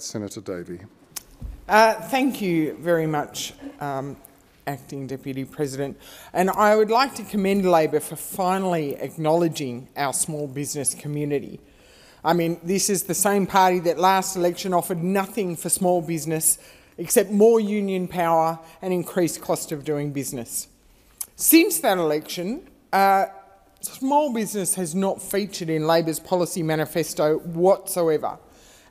Senator Davey. Thank you very much, Acting Deputy President. And I would like to commend Labor for finally acknowledging our small business community. I mean, this is the same party that last election offered nothing for small business except more union power and increased cost of doing business. Since that election, small business has not featured in Labor's policy manifesto whatsoever.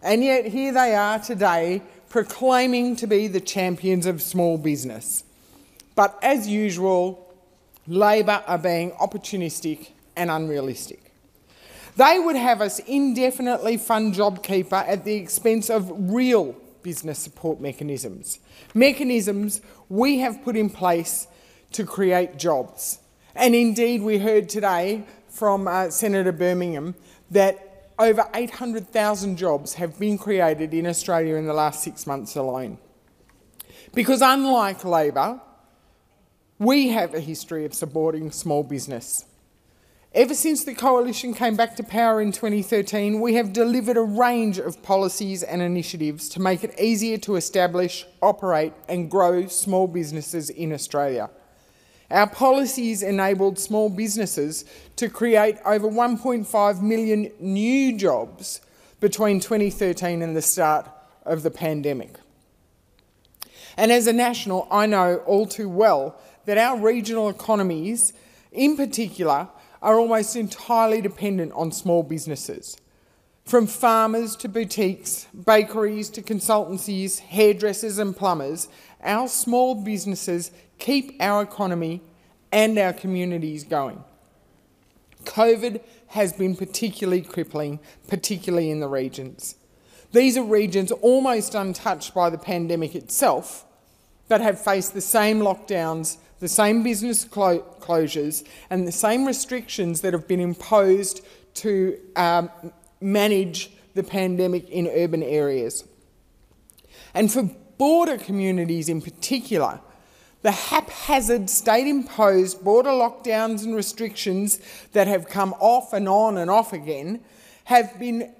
And yet here they are today proclaiming to be the champions of small business. But as usual, Labor are being opportunistic and unrealistic. They would have us indefinitely fund JobKeeper at the expense of real business support mechanisms we have put in place to create jobs. And indeed, we heard today from Senator Birmingham that over 800,000 jobs have been created in Australia in the last 6 months alone. Because unlike Labor, we have a history of supporting small business. Ever since the Coalition came back to power in 2013, we have delivered a range of policies and initiatives to make it easier to establish, operate and grow small businesses in Australia. Our policies enabled small businesses to create over 1.5 million new jobs between 2013 and the start of the pandemic. And as a national, I know all too well that our regional economies, in particular, are almost entirely dependent on small businesses. From farmers to boutiques, bakeries to consultancies, hairdressers and plumbers, our small businesses keep our economy and our communities going. COVID has been particularly crippling, particularly in the regions. These are regions almost untouched by the pandemic itself, but have faced the same lockdowns, the same business closures and the same restrictions that have been imposed to manage the pandemic in urban areas. And for border communities in particular, the haphazard state-imposed border lockdowns and restrictions that have come off and on and off again have been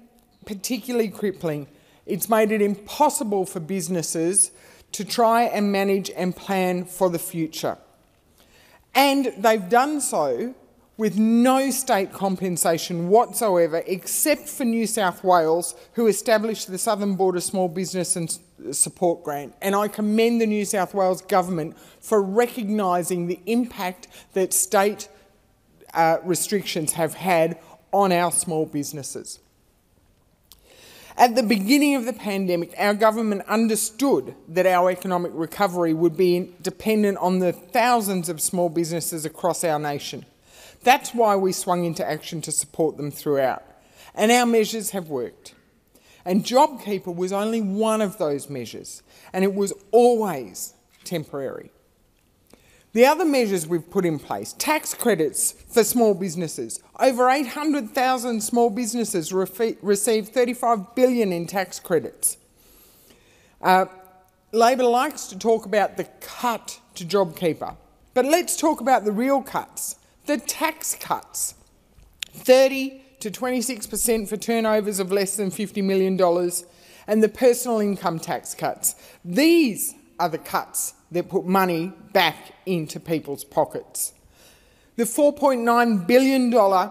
particularly crippling. It's made it impossible for businesses to try and manage and plan for the future. And they've done so with no state compensation whatsoever, except for New South Wales, who established the Southern Border Small Business and Support Grant. And I commend the New South Wales Government for recognising the impact that state restrictions have had on our small businesses. At the beginning of the pandemic, our government understood that our economic recovery would be dependent on the thousands of small businesses across our nation. That's why we swung into action to support them throughout. And our measures have worked. And JobKeeper was only one of those measures, and it was always temporary. The other measures we've put in place, tax credits for small businesses. Over 800,000 small businesses received $35 billion in tax credits. Labor likes to talk about the cut to JobKeeper, but let's talk about the real cuts, the tax cuts. 30 to 26% for turnovers of less than $50 million, and the personal income tax cuts. These are the cuts that put money back into people's pockets. The $4.9 billion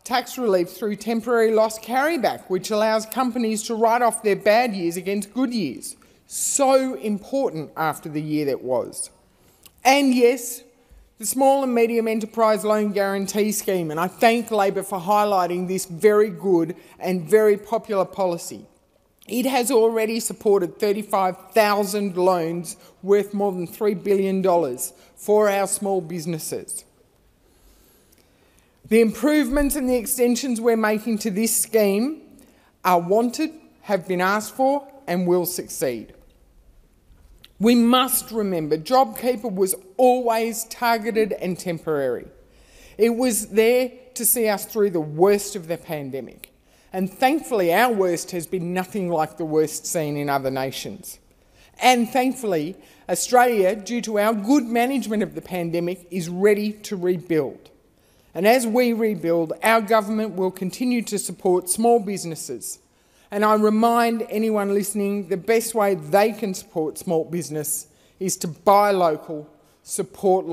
tax relief through temporary loss carryback, which allows companies to write off their bad years against good years. So important after the year that was. And yes, the Small and Medium Enterprise Loan Guarantee Scheme, and I thank Labor for highlighting this very good and very popular policy. It has already supported 35,000 loans worth more than $3 billion for our small businesses. The improvements and the extensions we're making to this scheme are wanted, have been asked for, and will succeed. We must remember JobKeeper was always targeted and temporary. It was there to see us through the worst of the pandemic. And thankfully, our worst has been nothing like the worst seen in other nations. And thankfully, Australia, due to our good management of the pandemic, is ready to rebuild. And as we rebuild, our government will continue to support small businesses And I remind anyone listening, the best way they can support small business is to buy local, support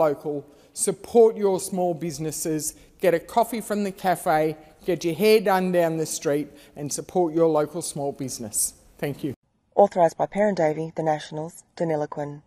your small businesses, get a coffee from the cafe, get your hair done down the street and support your local small business. Thank you. Authorised by Perrin Davey, The Nationals, Danila Quinn.